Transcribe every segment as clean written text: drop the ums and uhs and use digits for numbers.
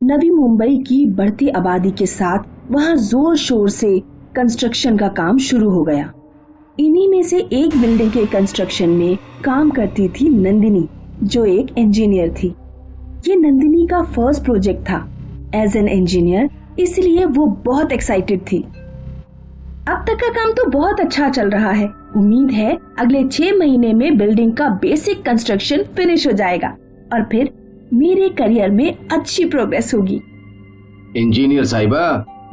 नवी मुंबई की बढ़ती आबादी के साथ वहां जोर शोर से कंस्ट्रक्शन का काम शुरू हो गया। इन्हीं में से एक बिल्डिंग के कंस्ट्रक्शन में काम करती थी नंदिनी, जो एक इंजीनियर थी। ये नंदिनी का फर्स्ट प्रोजेक्ट था एज एन इंजीनियर, इसलिए वो बहुत एक्साइटेड थी। अब तक का काम तो बहुत अच्छा चल रहा है। उम्मीद है अगले 6 महीने में बिल्डिंग का बेसिक कंस्ट्रक्शन फिनिश हो जाएगा और फिर मेरे करियर में अच्छी प्रोग्रेस होगी। इंजीनियर साहिबा,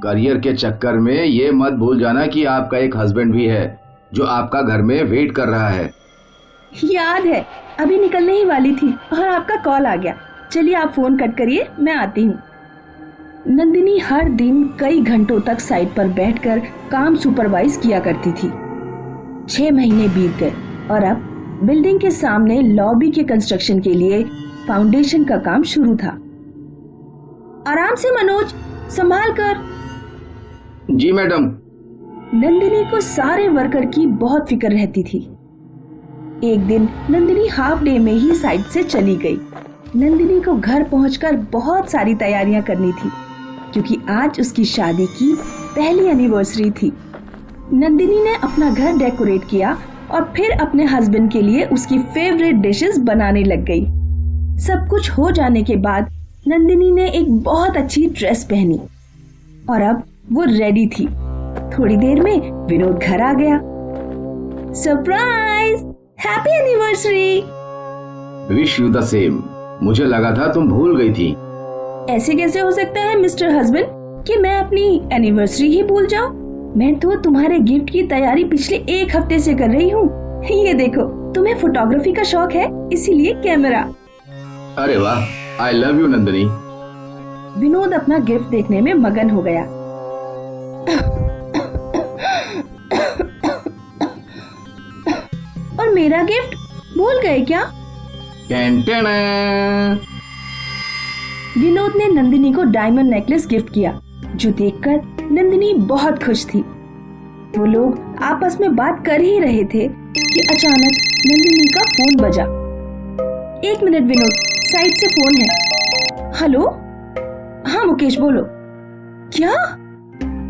करियर के चक्कर में ये मत भूल जाना कि आपका एक हस्बैंड भी है जो आपका घर में वेट कर रहा है। याद है, अभी निकलने ही वाली थी और आपका कॉल आ गया। चलिए आप फोन कट करिए, मैं आती हूँ। नंदिनी हर दिन कई घंटों तक साइट पर बैठकर काम सुपरवाइज किया करती थी। 6 महीने बीत गए और अब बिल्डिंग के सामने लॉबी के कंस्ट्रक्शन के लिए फाउंडेशन का काम शुरू था। आराम से मनोज, संभाल कर। जी मैडम। नंदिनी को सारे वर्कर की बहुत फिक्र रहती थी। एक दिन नंदिनी हाफ डे में ही साइट से चली गई। नंदिनी को घर पहुंचकर बहुत सारी तैयारियां करनी थी क्योंकि आज उसकी शादी की पहली एनिवर्सरी थी। नंदिनी ने अपना घर डेकोरेट किया और फिर अपने हस्बैंड के लिए उसकी फेवरेट डिशेस बनाने लग गई। सब कुछ हो जाने के बाद नंदिनी ने एक बहुत अच्छी ड्रेस पहनी और अब वो रेडी थी। थोड़ी देर में विनोद घर आ गया। Surprise, happy anniversary. Wish you the same. मुझे लगा था तुम भूल गई थी। ऐसे कैसे हो सकता है मिस्टर हस्बैंड कि मैं अपनी एनिवर्सरी ही भूल जाऊं? मैं तो तुम्हारे गिफ्ट की तैयारी पिछले 1 हफ्ते से कर रही हूँ। ये देखो, तुम्हें फोटोग्राफी का शौक है, इसीलिए कैमरा। अरे वाह, I love you Nandini. Vinod अपना गिफ्ट देखने में मगन हो गया। और मेरा गिफ्ट भूल गए क्या? विनोद ने नंदिनी को डायमंड नेकलेस गिफ्ट किया, जो देखकर नंदिनी बहुत खुश थी। वो लोग आपस में बात कर ही रहे थे कि अचानक नंदिनी का फोन बजा। 1 मिनट विनोद, साइड से फोन है। हेलो, हाँ मुकेश बोलो। क्या?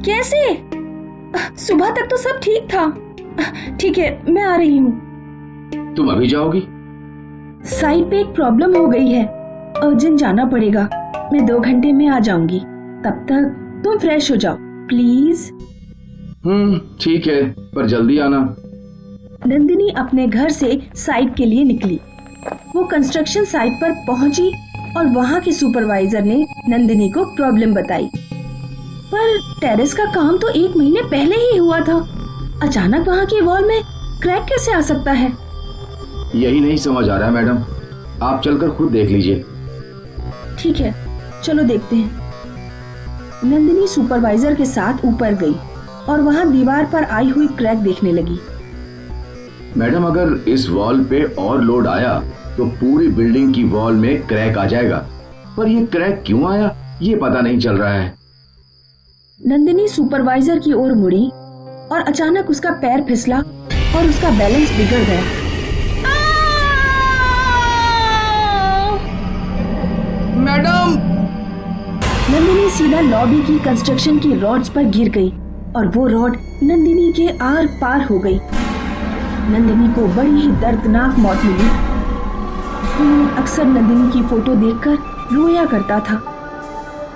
कैसे? सुबह तक तो सब ठीक था। ठीक है, मैं आ रही हूँ। तुम अभी जाओगी? साइट पे एक प्रॉब्लम हो गई है, अर्जेंट जाना पड़ेगा। मैं 2 घंटे में आ जाऊंगी, तब तक तुम फ्रेश हो जाओ प्लीज। ठीक है, पर जल्दी आना। नंदिनी अपने घर से साइट के लिए निकली। वो कंस्ट्रक्शन साइट पर पहुंची और वहां के सुपरवाइजर ने नंदिनी को प्रॉब्लम बताई। पर टेरेस का काम तो 1 महीने पहले ही हुआ था। अचानक वहां के वॉल में क्रैक कैसे आ सकता है? यही नहीं समझ आ रहा है मैडम, आप चलकर खुद देख लीजिए। ठीक है, चलो देखते हैं। नंदिनी सुपरवाइजर के साथ ऊपर गई और वहां दीवार पर आई हुई क्रैक देखने लगी। मैडम, अगर इस वॉल पे और लोड आया तो पूरी बिल्डिंग की वॉल में क्रैक आ जाएगा, पर ये क्रैक क्यों आया ये पता नहीं चल रहा है। नंदिनी सुपरवाइजर की ओर मुड़ी और अचानक उसका पैर फिसला और उसका बैलेंस बिगड़ गया। मैडम! नंदिनी सीधा लॉबी की कंस्ट्रक्शन की रॉड्स पर गिर गई और वो रॉड नंदिनी के आर पार हो गई। नंदिनी को बड़ी ही दर्दनाक मौत मिली। अक्सर नंदिनी की फोटो देखकर रोया करता था।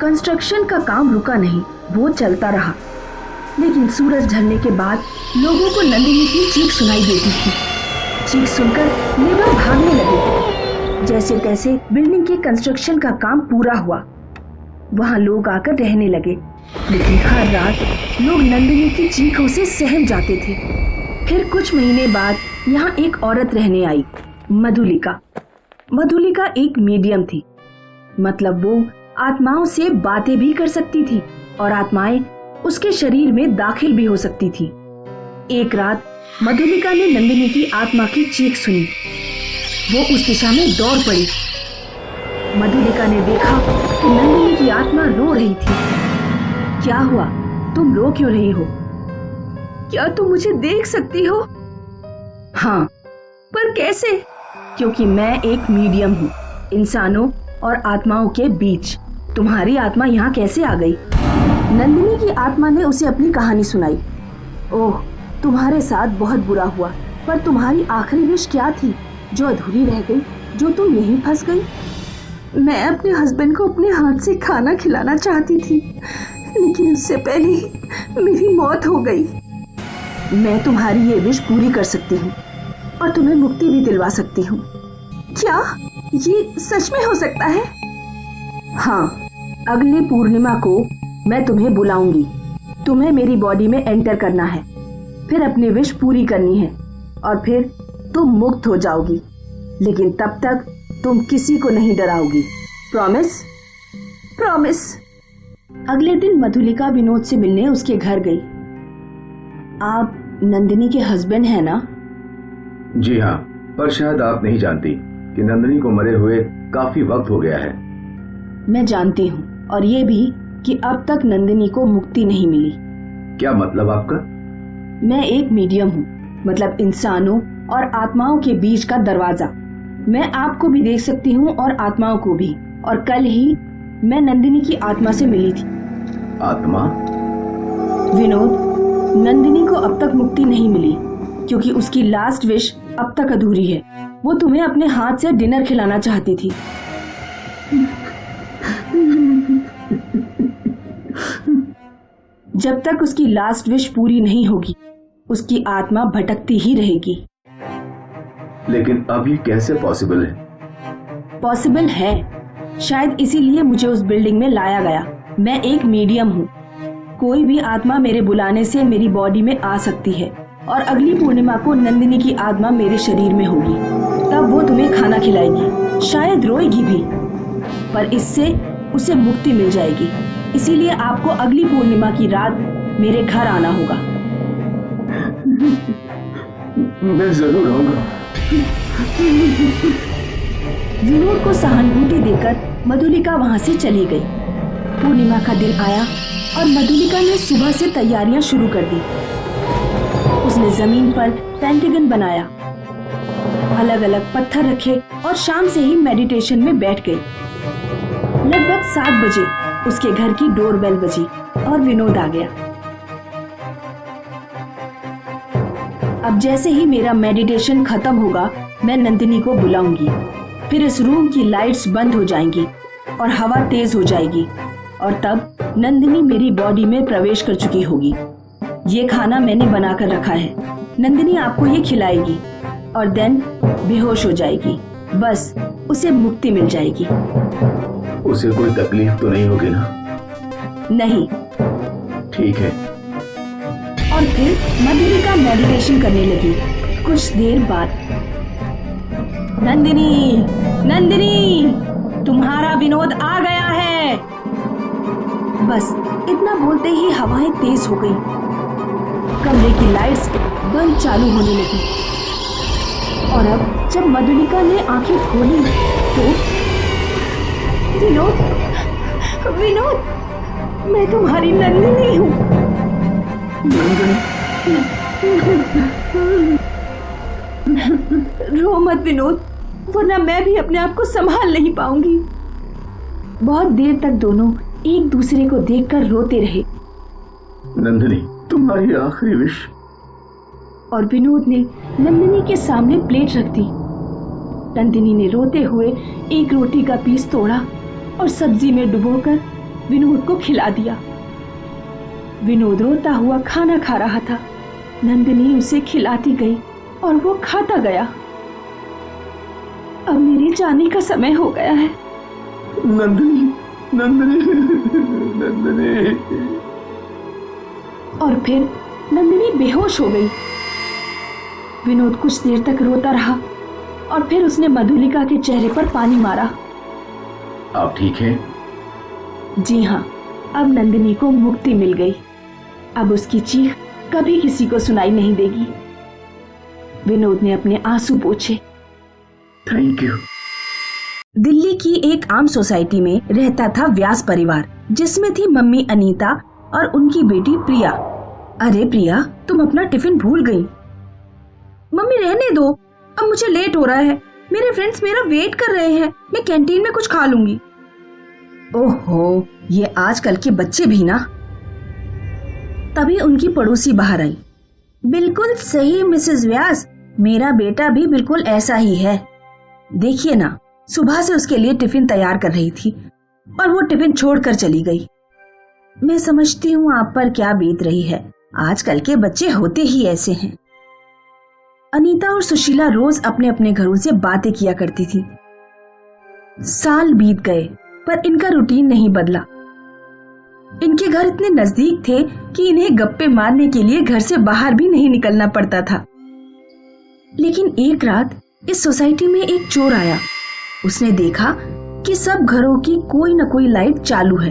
कंस्ट्रक्शन का काम रुका नहीं, वो चलता रहा। लेकिन सूरज ढलने के बाद लोगों को नंदिनी की चीख सुनाई देती थी। चीख सुनकर लेबर भागने लगे। जैसे तैसे बिल्डिंग के कंस्ट्रक्शन का काम पूरा हुआ। वहां लोग आकर रहने लगे, लेकिन हर रात लोग नंदिनी की चीखों से सहम जाते थे। फिर कुछ महीने बाद यहाँ एक औरत रहने आई, मधुलिका। मधुलिका एक मीडियम थी, मतलब वो आत्माओं से बातें भी कर सकती थी और आत्माएं उसके शरीर में दाखिल भी हो सकती थी। एक रात मधुलिका ने नंदिनी की आत्मा की चीख सुनी। वो उस दिशा में दौड़ पड़ी। मधुलिका ने देखा कि नंदिनी की आत्मा रो रही थी। क्या हुआ? तुम रो क्यों रही हो? क्या तुम मुझे देख सकती हो? हाँ, पर कैसे? क्योंकि मैं एक मीडियम हूँ, इंसानों और आत्माओं के बीच। तुम्हारी आत्मा यहाँ कैसे आ गई? नंदिनी की आत्मा ने उसे अपनी कहानी सुनाई। ओह, तुम्हारे साथ बहुत बुरा हुआ, पर तुम्हारी आखिरी विश क्या थी जो अधूरी रह गई, जो तुम यहीं फंस गई? मैं अपने हस्बैंड को अपने हाथ से खाना खिलाना चाहती थी, लेकिन उससे पहले ही मेरी मौत हो गई। मैं तुम्हारी ये विश पूरी कर सकती हूँ और तुम्हें मुक्ति भी दिलवा सकती हूँ। क्या ये सच में हो सकता है? हाँ, अगली पूर्णिमा को मैं तुम्हें बुलाऊंगी। तुम्हें मेरी बॉडी में एंटर करना है, फिर अपनी विश पूरी करनी है और फिर तुम मुक्त हो जाओगी। लेकिन तब तक तुम किसी को नहीं डराओगी। प्रॉमिस? प्रॉमिस। अगले दिन मधुलिका विनोद से मिलने उसके घर गई। आप नंदिनी के हस्बैंड हैं ना? जी हाँ, पर शायद आप नहीं जानती कि नंदिनी को मरे हुए काफी वक्त हो गया है। मैं जानती हूँ, और ये भी कि अब तक नंदिनी को मुक्ति नहीं मिली। क्या मतलब आपका? मैं एक मीडियम हूँ, मतलब इंसानों और आत्माओं के बीच का दरवाजा। मैं आपको भी देख सकती हूँ और आत्माओं को भी। और कल ही मैं नंदिनी की आत्मा से मिली थी। आत्मा? विनोद, नंदिनी को अब तक मुक्ति नहीं मिली क्योंकि उसकी लास्ट विश अब तक अधूरी है। वो तुम्हें अपने हाथ से डिनर खिलाना चाहती थी। जब तक उसकी लास्ट विश पूरी नहीं होगी, उसकी आत्मा भटकती ही रहेगी। लेकिन अब ये कैसे पॉसिबल है? पॉसिबल है, शायद इसीलिए मुझे उस बिल्डिंग में लाया गया। मैं एक मीडियम हूँ। कोई भी आत्मा मेरे बुलाने से मेरी बॉडी में आ सकती है और अगली पूर्णिमा को नंदिनी की आत्मा मेरे शरीर में होगी। तब वो तुम्हें खाना खिलाएगी, शायद रोएगी भी, पर इससे उसे मुक्ति मिल जाएगी। इसीलिए आपको अगली पूर्णिमा की रात मेरे घर आना होगा। मैं जरूर आऊंगा। विनोद को सहानुभूति देकर मधुलिका वहां से चली गई। पूर्णिमा का दिन आया और मधुलिका ने सुबह से तैयारियां शुरू कर दी। उसने जमीन पर पेंटागन बनाया, अलग अलग पत्थर रखे और शाम से ही मेडिटेशन में बैठ गई। लगभग 7 बजे उसके घर की डोरबेल बजी और विनोद आ गया। अब जैसे ही मेरा मेडिटेशन खत्म होगा, मैं नंदिनी को बुलाऊंगी। फिर इस रूम की लाइट्स बंद हो जाएंगी और हवा तेज हो जाएगी, और तब नंदिनी मेरी बॉडी में प्रवेश कर चुकी होगी। ये खाना मैंने बनाकर रखा है। नंदिनी आपको ये खिलाएगी और देन बेहोश हो जाएगी। बस उसे मुक्ति मिल जाएगी। उसे कोई तकलीफ तो नहीं होगी ना? नहीं। ठीक है। और फिर मधुलिका मेडिटेशन करने लगी। कुछ देर बाद, नंदिनी, नंदिनी, तुम्हारा विनोद आ गया है। बस इतना बोलते ही हवाएं तेज हो गई। कमरे की लाइट्स बंद चालू होने लगी। और अब जब मधुलिका ने आंखें खोली तो विनोद, विनोद, मैं तुम्हारी नंदिनी हूँ। रो मत विनोद, वरना मैं भी अपने आप को संभाल नहीं पाऊंगी। बहुत देर तक दोनों एक दूसरे को देखकर रोते रहे। नंदिनी, तुम्हारी आखिरी विश। और विनोद ने नंदिनी के सामने प्लेट रख दी। नंदिनी ने रोते हुए एक रोटी का पीस तोड़ा और सब्जी में डुबोकर विनोद को खिला दिया। विनोद रोता हुआ खाना खा रहा था। नंदिनी उसे खिलाती गई और वो खाता गया। अब मेरे जाने का समय हो गया है। नंदिनी, नंदिनी, नंदिनी। और फिर नंदिनी बेहोश हो गई। विनोद कुछ देर तक रोता रहा और फिर उसने मधुलिका के चेहरे पर पानी मारा। आप ठीक हैं? जी हाँ, अब नंदिनी को मुक्ति मिल गई। अब उसकी चीख कभी किसी को सुनाई नहीं देगी। विनोद ने अपने आंसू पोंछे। Thank you. दिल्ली की एक आम सोसाइटी में रहता था व्यास परिवार, जिसमें थी मम्मी अनीता और उनकी बेटी प्रिया। अरे प्रिया, तुम अपना टिफिन भूल गई। मम्मी रहने दो, अब मुझे लेट हो रहा है। मेरे फ्रेंड्स मेरा वेट कर रहे हैं। मैं कैंटीन में कुछ खा लूंगी। ओहो, ये आजकल के बच्चे भी ना। तभी उनकी पड़ोसी बाहर आई। बिल्कुल सही मिसेस व्यास, मेरा बेटा भी बिल्कुल ऐसा ही है। देखिए ना, सुबह से उसके लिए टिफिन तैयार कर रही थी और वो टिफिन छोड़कर चली गई। मैं समझती हूँ आप पर क्या बीत रही है। आजकल के बच्चे होते ही ऐसे हैं। अनीता और सुशीला रोज अपने अपने घरों से बातें किया करती थी। साल बीत गए पर इनका रूटीन नहीं बदला। इनके घर इतने नजदीक थे कि इन्हें गप्पे मारने के लिए घर से बाहर भी नहीं निकलना पड़ता था। लेकिन एक रात इस सोसाइटी में एक चोर आया। उसने देखा कि सब घरों की कोई न कोई लाइट चालू है।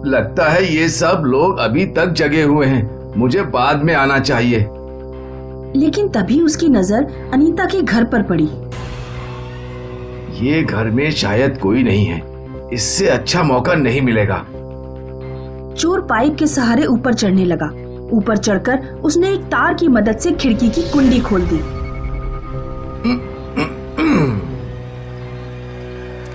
लगता है ये सब लोग अभी तक जगे हुए हैं, मुझे बाद में आना चाहिए। लेकिन तभी उसकी नजर अनीता के घर पर पड़ी। ये घर में शायद कोई नहीं है, इससे अच्छा मौका नहीं मिलेगा। चोर पाइप के सहारे ऊपर चढ़ने लगा। ऊपर चढ़कर उसने एक तार की मदद से खिड़की की कुंडी खोल दी।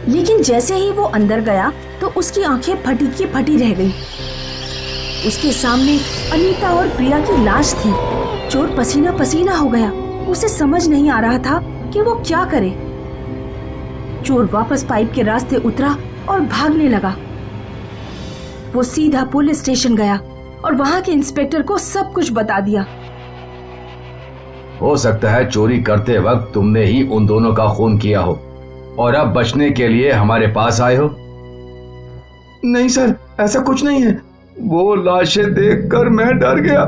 लेकिन जैसे ही वो अंदर गया तो उसकी आंखें फटी की फटी रह गई। उसके सामने अनीता और प्रिया की लाश थी। चोर पसीना पसीना हो गया। उसे समझ नहीं आ रहा था कि वो क्या करे। चोर वापस पाइप के रास्ते उतरा और भागने लगा। वो सीधा पुलिस स्टेशन गया और वहां के इंस्पेक्टर को सब कुछ बता दिया। हो सकता है चोरी करते वक्त तुमने ही उन दोनों का खून किया हो और अब बचने के लिए हमारे पास आए हो। नहीं सर, ऐसा कुछ नहीं है। वो लाशें देखकर मैं डर गया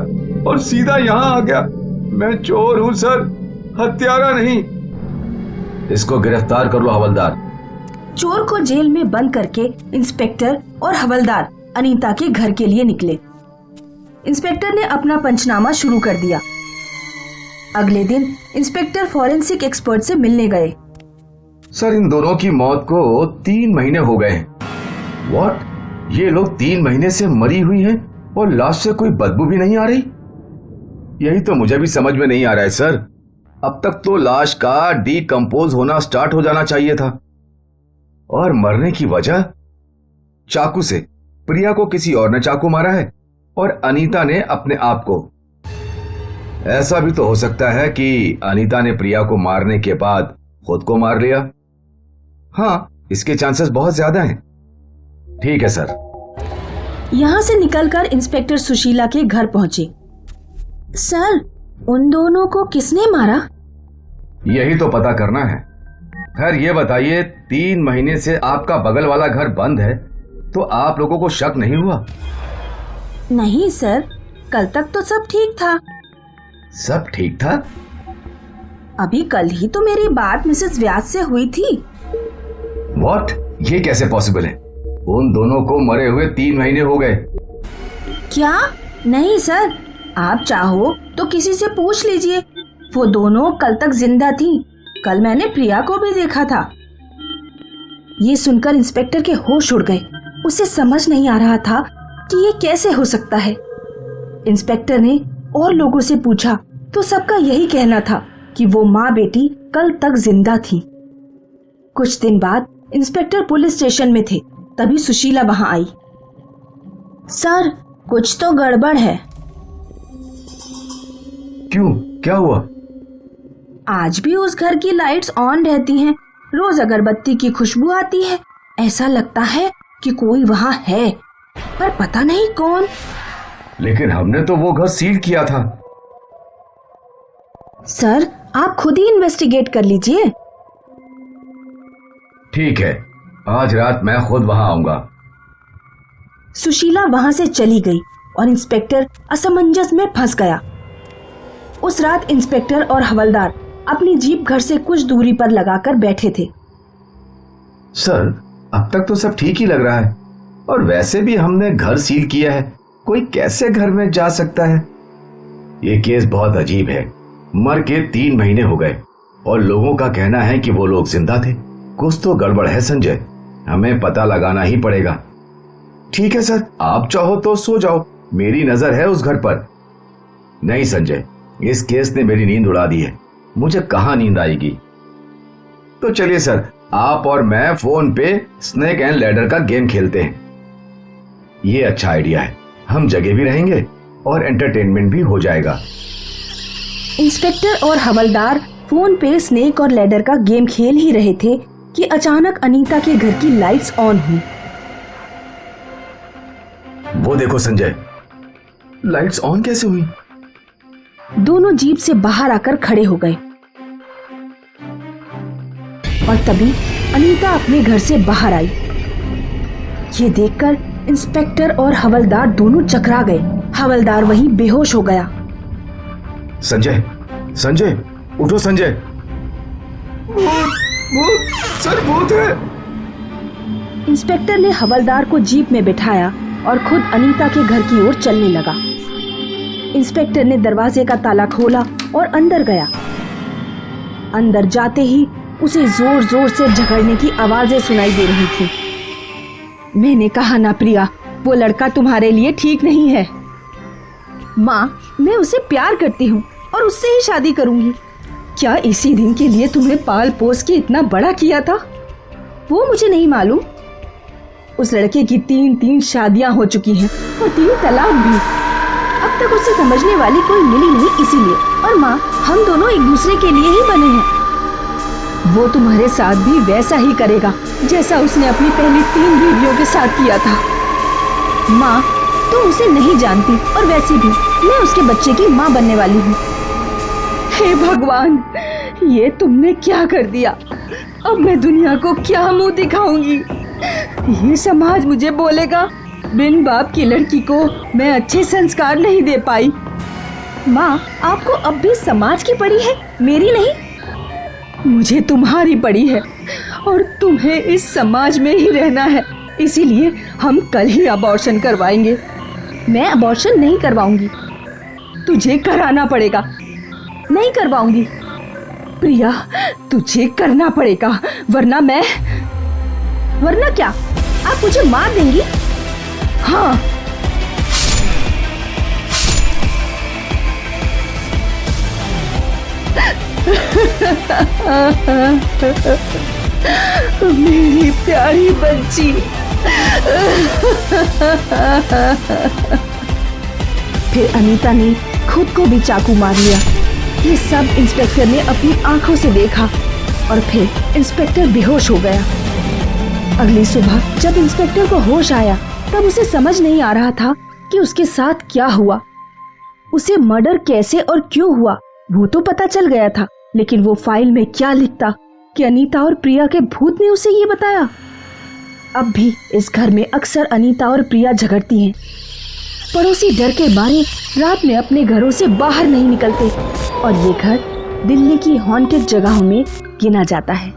और सीधा यहाँ आ गया। मैं चोर हूँ सर, हत्यारा नहीं। इसको गिरफ्तार कर लो हवलदार। चोर को जेल में बंद करके इंस्पेक्टर और हवलदार अनीता के घर के लिए निकले। इंस्पेक्टर ने अपना पंचनामा शुरू कर दिया। अगले दिन इंस्पेक्टर फॉरेंसिक एक्सपर्ट से मिलने गए। सर, इन दोनों की मौत को 3 महीने हो गए हैं। व्हाट? ये लोग 3 महीने से मरी हुई हैं और लाश से कोई बदबू भी नहीं आ रही? यही तो मुझे भी समझ में नहीं आ रहा है सर। अब तक तो लाश का डीकंपोज होना स्टार्ट हो जाना चाहिए था। और मरने की वजह? चाकू से। प्रिया को किसी और ने चाकू मारा है और अनीता ने अपने आप को। ऐसा भी तो हो सकता है कि अनीता ने प्रिया को मारने के बाद खुद को मार लिया। हाँ, इसके चांसेस बहुत ज्यादा हैं। ठीक है सर। यहाँ से निकलकर इंस्पेक्टर सुशीला के घर पहुंचे। सर, उन दोनों को किसने मारा? यही तो पता करना है। खैर ये बताइए, 3 महीने से आपका बगल वाला घर बंद है तो आप लोगों को शक नहीं हुआ? नहीं सर, कल तक तो सब ठीक था। सब ठीक था? अभी कल ही तो मेरी बात मिसेस व्यास से हुई थी। व्हाट? ये कैसे पॉसिबल है? उन दोनों को मरे हुए 3 महीने हो गए। क्या? नहीं सर, आप चाहो तो किसी से पूछ लीजिए। वो दोनों कल तक जिंदा थी। कल मैंने प्रिया को भी देखा था। ये सुनकर इंस्पेक्टर के होश उड़ गए। उसे समझ नहीं आ रहा था कि ये कैसे हो सकता है। इंस्पेक्टर ने और लोगों से पूछा तो सबका यही कहना था कि वो माँ बेटी कल तक जिंदा थी। कुछ दिन बाद इंस्पेक्टर पुलिस स्टेशन में थे, तभी सुशीला वहां आई। सर, कुछ तो गड़बड़ है। क्यों? क्या हुआ? आज भी उस घर की लाइट्स ऑन रहती हैं। रोज अगरबत्ती की खुशबू आती है। ऐसा लगता है कि कोई वहां है, पर पता नहीं कौन। लेकिन हमने तो वो घर सील किया था। सर, आप खुद ही इन्वेस्टिगेट कर लीजिए। ठीक है, आज रात मैं खुद वहां आऊंगा। सुशीला वहां से चली गई और इंस्पेक्टर असमंजस में फंस गया। उस रात इंस्पेक्टर और हवलदार अपनी जीप घर से कुछ दूरी पर लगाकर बैठे थे। सर, अब तक तो सब ठीक ही लग रहा है और वैसे भी हमने घर सील किया है। कोई कैसे घर में जा सकता है? ये केस बहुत अजीब है। मर के 3 महीने हो गए और लोगों का कहना है कि वो लोग जिंदा थे। कुछ तो गड़बड़ है संजय, हमें पता लगाना ही पड़ेगा। ठीक है सर, आप चाहो तो सो जाओ, मेरी नजर है उस घर पर। नहीं संजय, इस केस ने मेरी नींद उड़ा दी है। मुझे कहाँ नींद आएगी। तो चलिए सर, आप और मैं फोन पे स्नेक एंड लैडर का गेम खेलते हैं। ये अच्छा आइडिया है, हम जगह भी रहेंगे और एंटरटेनमेंट भी हो जाएगा। इंस्पेक्टर और हवलदार फोन पे स्नेक और लैडर का गेम खेल ही रहे थे कि अचानक अनीता के घर की लाइट्स ऑन हुई। वो देखो संजय, लाइट्स ऑन कैसे हुई? दोनों जीप से बाहर आकर खड़े हो गए और तभी अनीता अपने घर से बाहर आई। ये देखकर इंस्पेक्टर और हवलदार दोनों चकरा गए। हवलदार वहीं बेहोश हो गया। संजय, संजय, उठो संजय। भूत सर, भूत है। इंस्पेक्टर ने हवलदार को जीप में बिठाया और खुद अनीता के घर की ओर चलने लगा। इंस्पेक्टर ने दरवाजे का ताला खोला और अंदर गया। अंदर जाते ही उसे जोर जोर से झगड़ने की आवाजें सुनाई दे रही थी। मैंने कहा ना प्रिया, वो लड़का तुम्हारे लिए ठीक नहीं है। माँ, मैं उसे प्यार करती हूँ और उससे ही शादी करूंगी। क्या इसी दिन के लिए तुम्हें पाल पोस के इतना बड़ा किया था? वो मुझे नहीं मालूम। उस लड़के की 3 शादियां हो चुकी हैं और 3 तलाक भी। अब तक उसे समझने वाली कोई मिली नहीं, इसीलिए। और माँ, हम दोनों एक दूसरे के लिए ही बने हैं। वो तुम्हारे साथ भी वैसा ही करेगा जैसा उसने अपनी पहली 3 बीवियों के साथ किया था। माँ, तुम उसे नहीं जानती और वैसे भी मैं उसके बच्चे की माँ बनने वाली हूँ। हे भगवान, ये तुमने क्या कर दिया? अब मैं दुनिया को क्या मुंह दिखाऊंगी? ये समाज मुझे बोलेगा बिन बाप की लड़की को मैं अच्छे संस्कार नहीं दे पाई। माँ, आपको अब भी समाज की पड़ी है, मेरी नहीं। मुझे तुम्हारी पड़ी है और तुम्हें इस समाज में ही रहना है। इसीलिए हम कल ही अबॉर्शन करवाएंगे। मैं अबॉर्शन नहीं करवाऊंगी। तुझे कराना पड़ेगा। नहीं करवाऊंगी। प्रिया, तुझे करना पड़ेगा, वरना क्या? आप मुझे मार देंगी? हाँ। मेरी प्यारी बच्ची। फिर अनीता ने खुद को भी चाकू मार लिया। ये सब इंस्पेक्टर ने अपनी आंखों से देखा और फिर इंस्पेक्टर बेहोश हो गया। अगली सुबह जब इंस्पेक्टर को होश आया तब उसे समझ नहीं आ रहा था कि उसके साथ क्या हुआ। उसे मर्डर कैसे और क्यों हुआ वो तो पता चल गया था, लेकिन वो फाइल में क्या लिखता कि अनीता और प्रिया के भूत ने उसे ये बताया। अब भी इस घर में अक्सर अनीता और प्रिया झगड़ती हैं। पड़ोसी डर के मारे रात में अपने घरों से बाहर नहीं निकलते और ये घर दिल्ली की हॉन्टेड जगहों में गिना जाता है।